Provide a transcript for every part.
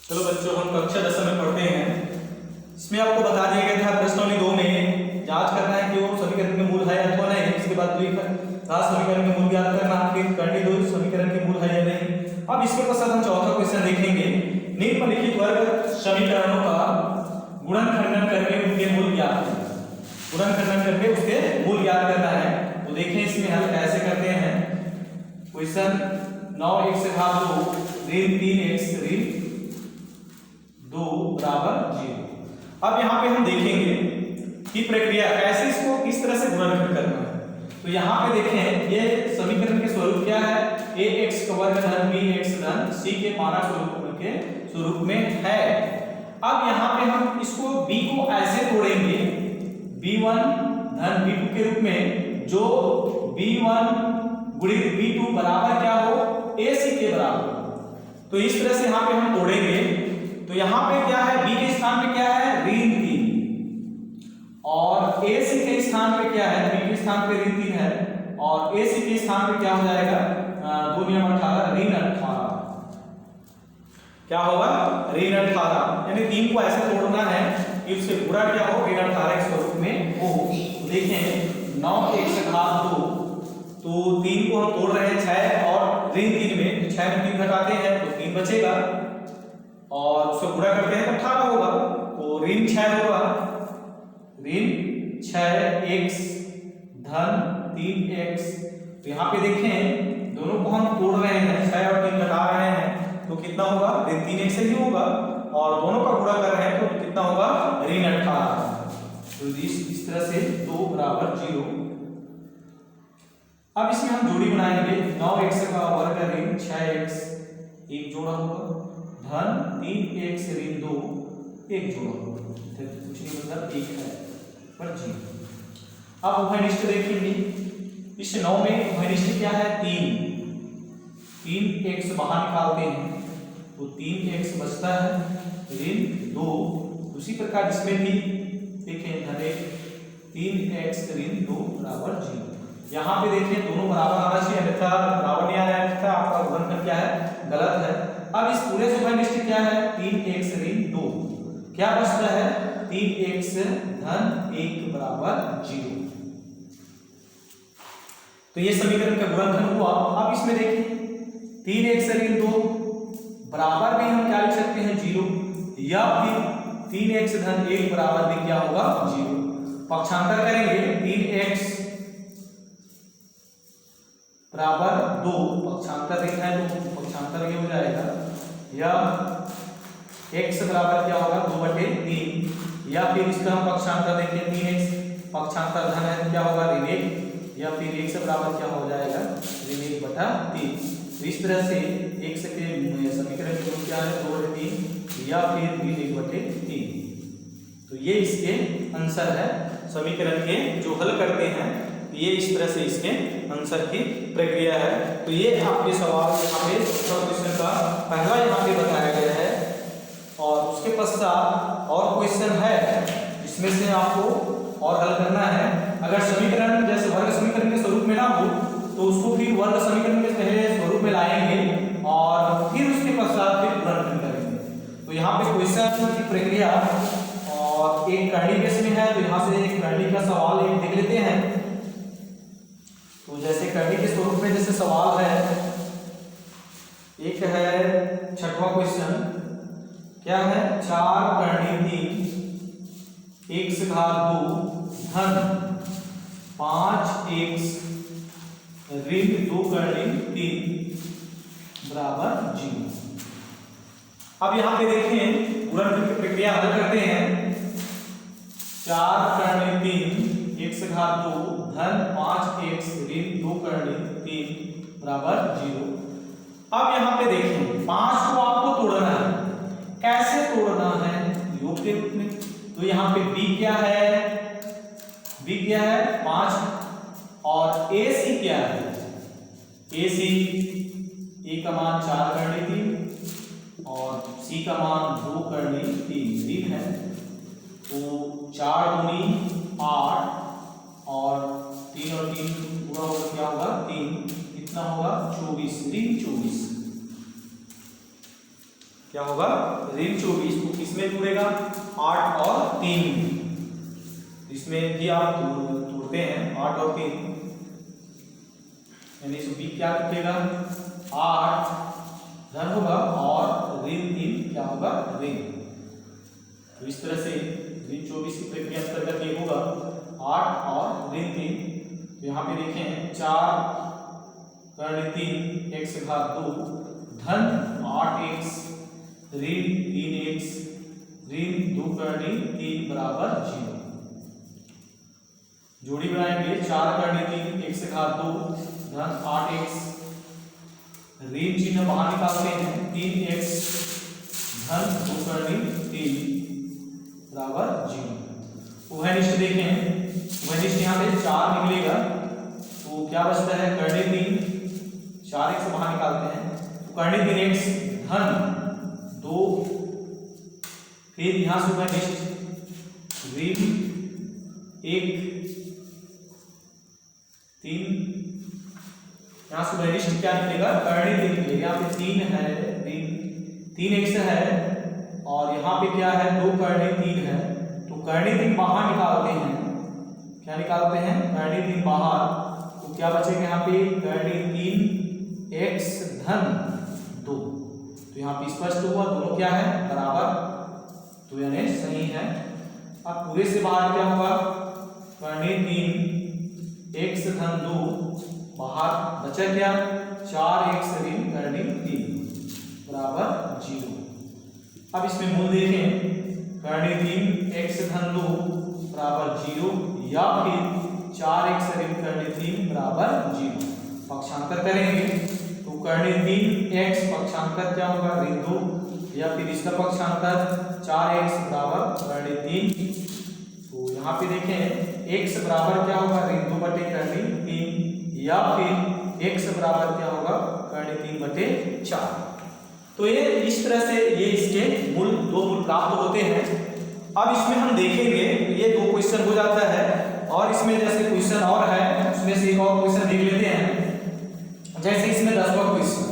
चलो बच्चों, हम कक्षा 10 में पढ़ते हैं। इसमें आपको बता दिया गया था प्रश्नावली 2 में जांच करना है कि वो समीकरण के मूल है अथवा नहीं। इसके बाद द्विघात समीकरण के मूल ज्ञात करना, फिर कर्ण द्वि समीकरण के मूल है या नहीं। अब इसके पश्चात हम चौथा क्वेश्चन देखेंगे। निम्नलिखित वर्ग समीकरणों का गुणनखंडन करके उनके मूल ज्ञात करना। गुणनखंडन करके उसके मूल ज्ञात करना है। तो देखें इसमें हल कैसे करते हैं। क्वेश्चन 9x घात 2 ऋण 3x ऋण 2 बराबर 0। अब यहाँ पे हम देखेंगे कि प्रक्रिया कैसे इसको किस तरह से गुणनखंड करना है। तो यहाँ पे देखें ये समीकरण के स्वरूप क्या है, ax का वर्ग धन bx धन c के मानक स्वरूप में है। अब यहाँ पे हम इसको b को ऐसे तोड़ेंगे b1 धन b2 के रूप में, जो b1 गुणित b2 बराबर क्या हो, ac के बराबर। तो इस तरह से यहाँ पे हम तोड़ेंगे। तो यहाँ पे क्या है, b के स्थान पे क्या है ऋण 3 और ac के स्थान पे क्या है, b के स्थान पे ऋण 3 है और ac के स्थान पे क्या हो जाएगा 2 नियम 18 ऋण 18। क्या होगा ऋण 18, यानी 3 को ऐसे तोड़ना है कि उससे गुणा क्या हो ऋण 18 के स्वरूप में हो। देखें 9x घात 2, तो 3 को हम तोड़ रहे हैं 6 और ऋण 3 में, 6 में 3 घटाते हैं तो 3 बचेगा और उसको गुणा करते हैं तो 18 होगा। तो ऋण 6 होगा, ऋण 6x धन 3x। तो यहाँ पे देखें दोनों को हम तोड़ रहे हैं, 6 और 3 घटा रहे हैं तो कितना होगा ऋण 3x ही होगा और दोनों का गुणा कर रहे हैं तो कितना होगा ऋण 18। तो इस तरह से 2 बराबर 0। अब इसमें हम जोड़ी बनाएंगे 9x का वर्ग ऋण 6x एक जोड़ा होगा धन 3x ऋण 2 एक जोड़ा होगा, कुछ नहीं मतलब 1 है पर 0। अब उभयनिष्ठ देखेंगे। इस 9 में उभयनिष्ठ क्या है 3x बाहर निकालते हैं तो 3x बचता है ऋण 2। उसी प्रकार इसमें भी देखें धन 3x ऋण 2 बराबर 0। यहाँ पे देखें दोनों बराबर आना चाहिए, अन्यथा बराबर नहीं आना है, आपका गुणनखंड क्या है गलत है। अब इस पूरे से उभयनिष्ठ क्या है 3x ऋण 2, क्या बचता है 3x धन 1 बराबर 0। तो ये समीकरण का गुणनखंड हुआ। अब इसमें देखिए 3x ऋण 2 बराबर भी हम क्या लिख सकते हैं 0, या फिर 3x धन 1 बराबर भी क्या होगा 0। पक्षांतर करेंगे 3x बराबर 2, पक्षांतर देखना है तो पक्षांतर ये हो जाएगा, या x बराबर क्या होगा 2/3, या फिर इसका हम पक्षांतर देखें 3x पक्षांतर धन है तो क्या होगा ऋण 1, या फिर x बराबर क्या हो जाएगा ऋण 1/3। तो इस तरह से x के समीकरण की रूप क्या है 2/3 या फिर ऋण 1/3। तो ये इसके आंसर है समीकरण के जो हल करते हैं। ये इस तरह से इसके आंसर की प्रक्रिया है। तो ये आपके सवाल यहाँ पे क्वेश्चन का पहला यहाँ पे बताया गया है और उसके पश्चात और क्वेश्चन है इसमें से आपको और हल करना है। अगर समीकरण जैसे वर्ग समीकरण के स्वरूप में ना हो तो उसको फिर वर्ग समीकरण के पहले स्वरूप में लाएंगे और फिर उसके पश्चात फिर गुणनखंड करेंगे। तो यहाँ पे क्वेश्चन की प्रक्रिया और एक करणी बेस में है, तो यहाँ से एक करणी का सवाल एक देख लेते हैं। तो जैसे करणी के स्वरूप में जैसे सवाल है, एक है छठवां क्वेश्चन, क्या है 4 करणी 3 x घात 2 धन 5x ऋण 2 करणी 3 बराबर 0। अब यहाँ पे देखें गुणनखंड की प्रक्रिया हल करते हैं। 4 करणी 3 x घात 2 धन 5x ऋण 2 करणी 3 बराबर 0। अब यहाँ पे देखें 5 को आपको तोड़ना है, कैसे तोड़ना है योग के रूप में। तो यहाँ पे b क्या है, b क्या है 5 और ac क्या है, ac a का मान 4 करणी 3 और c का मान 2 करणी 3 ऋण है। तो 4 दूनी 8 और 3 और 3 पूरा होगा क्या होगा 3, कितना होगा 24 ऋण 24। क्या होगा ऋण 24, तो किसमें जुड़ेगा 8 और 3, इसमें भी आप तोड़ते हैं 8 और 3, यानी इसमें बी क्या लिखेगा 8 धन होगा और ऋण 3 क्या होगा ऋण। तो इस तरह से ऋण 24 की प्रक्रिया अंतर्गत ये होगा 8 और ऋण 3। तो यहाँ पे देखें 4 कर्ण 3 x घात 2 धन 8x ऋण 3x ऋण 2 कर्ण 3 बराबर 0। जोड़ी बनाएंगे 4 कर्ण 3 x घात 2 धन 8x ऋण चिन्ह बाहर निकालते हैं 3x धन 2 कर्ण 3 बराबर 0। उभयनिष्ठ देखें, उभयनिष्ठ यहाँ पे 4 निकलेगा तो क्या बचता है कर्ण 3, 4x बाहर निकालते हैं तो कर्ण 3x धन 2, फिर यहाँ से उभयनिष्ठ ऋण 1 3, यहाँ से उभयनिष्ठ क्या निकलेगा कर्ण 3 निकलेगा। यहाँ पे 3 है ऋण 3x है और यहाँ पे क्या है 2 कर्ण 3 है, तो कर्ण 3 बाहर निकालते हैं, क्या निकालते हैं कर्ण 3 बाहर, तो क्या बचेगा यहाँ पे कर्ण 3x धन 2। तो यहाँ पे स्पष्ट हुआ दोनों क्या है बराबर, तो यानी सही है। अब पूरे से बाहर क्या होगा कर्ण 3x धन 2 बाहर बचा क्या 4x ऋण कर्ण 3 बराबर 0। अब इसमें मूल देखें कर्ण 3x धन 2 बराबर 0 या फिर 4x ऋण कर्ण 3 बराबर 0। पक्षांतर करेंगे तो कर्ण 3x पक्षांतर क्या होगा ऋण 2 या फिर इसका पक्षांतर 4x बराबर कर्ण 3। तो यहाँ पे देखें x बराबर क्या होगा ऋण 2 बटे कर्ण 3 या फिर x बराबर क्या होगा कर्ण 3 बटे 4। तो ये इस तरह से ये इसके मूल दो मूल प्राप्त होते हैं। अब इसमें हम देखेंगे ये 2 क्वेश्चन हो जाता है और इसमें जैसे क्वेश्चन और है उसमें से एक और क्वेश्चन देख लेते हैं। जैसे इसमें 10वां क्वेश्चन,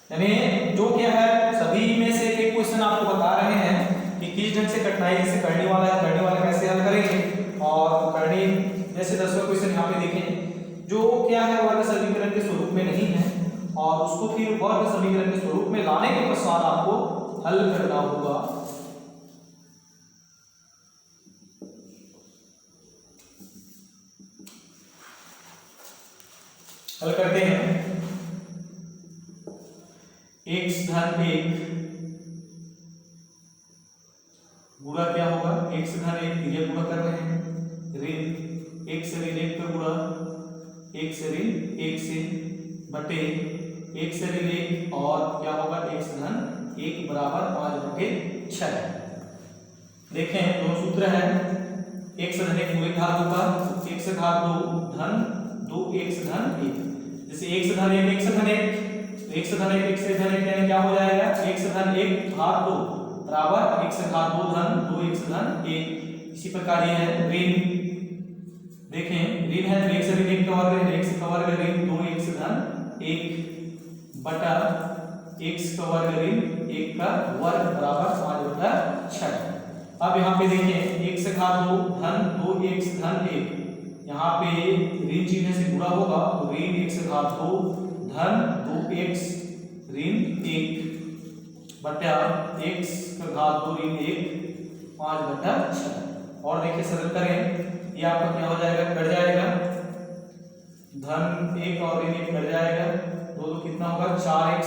यानी जो क्या है सभी में से एक क्वेश्चन आपको बता रहे हैं कि किस ढंग से कठिनाई से करने वाला है, करने वाला कैसे हल करेंगे। और करनी जैसे 10वां क्वेश्चन यहाँ पे देखें जो क्या है वर्ग समीकरण के स्वरूप में नहीं है और उसको फिर वर्ग समीकरण के स्वरूप में लाने के पश्चात आपको हल करना होगा। हल करते हैं x धन 1 गुणा क्या होगा x धन 1 ये गुणा कर रहे हैं ऋण 1 से ऋण 1 का गुणा 1 से ऋण 1 से बटे 1 से ऋण 1 और क्या होगा x धन 1 बराबर 5 बटे 6। देखें दो सूत्र है x धन 1 पूरे घात होगा x घात 2 धन 2x धन 1। जैसे x धन 1 x धन 1 x धन 1 x धन 1 यानी क्या हो जाएगा x धन 1 घात 2 बराबर x घात 2 धन 2x धन 1। इसी प्रकार ये है ऋण, देखें ऋण है तो 1 से ऋण 1 का वर्ग है 1 का वर्ग ऋण 2x धन 1 बटा x का वर्ग ऋण 1 का वर्ग बराबर 5 बटा 6। अब यहाँ पे देखें x घात 2 धन 2x धन 1, यहाँ पे ऋण चिन्ह से गुणा होगा तो ऋण x घात 2 धन 2x ऋण 1 बटा x का घात 2 ऋण 1 5 बटा 6। और देखिए सरल करें ये आपका क्या हो जाएगा कट जाएगा धन 1 और ऋण 1 कट जाएगा तो कितना होगा 4x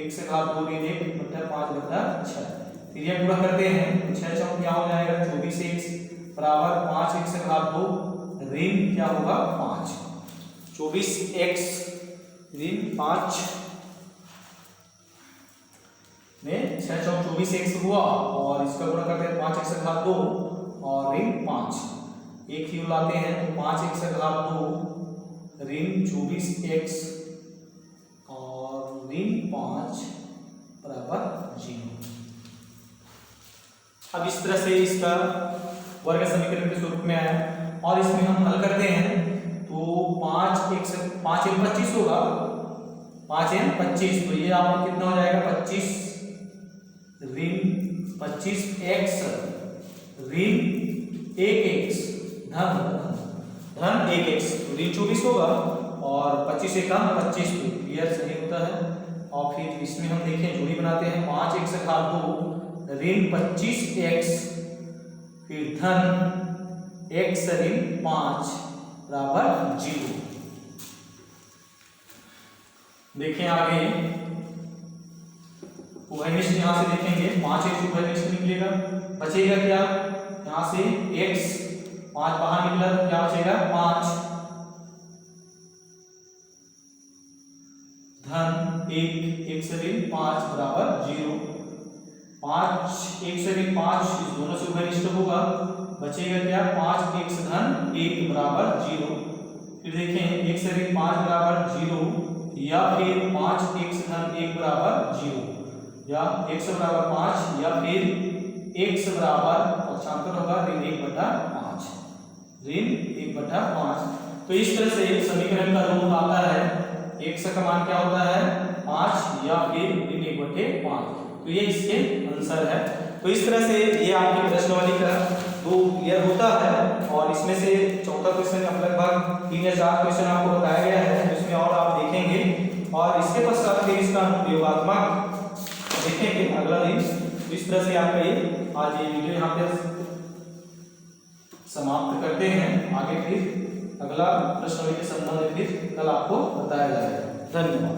x घात 2 ऋण 1 बटा 5 बटा 6। फिर ये पूरा करते हैं 6 चौक क्या हो जाएगा 24x बराबर 5x घात 2 ऋण क्या होगा 5। 24x ऋण 5 में 6 चौक 24x हुआ और इसका गुणा करते हैं 5x घात 2 और ऋण 5 एक ही लाते हैं तो 5x घात 2 ऋण 24x और ऋण 5 बराबर 0। अब इस तरह से इसका वर्ग समीकरण के स्वरूप में आया और इसमें हम हल करते हैं तो 5 1 25 होगा 5 n 25, तो ये आपको कितना हो जाएगा 25 ऋण 25 x ऋण 1x धन 1x, तो ऋण 24 होगा और 25 से कम 25, तो क्लियर सही होता है। और फिर इसमें हम देखें जोड़ी बनाते हैं 5x घात 2 ऋण 25x फिर धन x ऋण 5 बराबर 0। देखें आगे उभयनिष्ठ यहां से देखेंगे 5x उभयनिष्ठ निकलेगा, बचेगा क्या यहां से x 5 बाहर निकला तो क्या बचेगा 5 धन 1 x ऋण 5 बराबर 0। 5 x ऋण 5 इस दोनों से उभयनिष्ठ होगा, बचेगा क्या 5x धन 1 बराबर 0। फिर देखें x ऋण 5 बराबर 0 या फिर 5x धन 1 बराबर 0 या x बराबर 5 या फिर x बराबर पक्षांतर होगा ऋण 1/5 ऋण 1/5। तो इस तरह से समीकरण का रूप आता है x का मान क्या होता है 5 या फिर ऋण 1/5, तो ये इसके आंसर है। तो इस तरह से ये आपकी प्रश्नावली का दो क्लियर होता है और इसमें से चौथा क्वेश्चन लगभग 3 या 4 क्वेश्चन आपको बताया गया है जिसमें और आप देखेंगे और इसके पश्चात फिर इसका प्रयोगात्मक देखेंगे अगला दिन। इस तरह से आपका ये आज ये वीडियो यहाँ पे समाप्त करते हैं। आगे फिर अगला प्रश्नावली के संबंध में फिर कल आपको बताया जाएगा। धन्यवाद।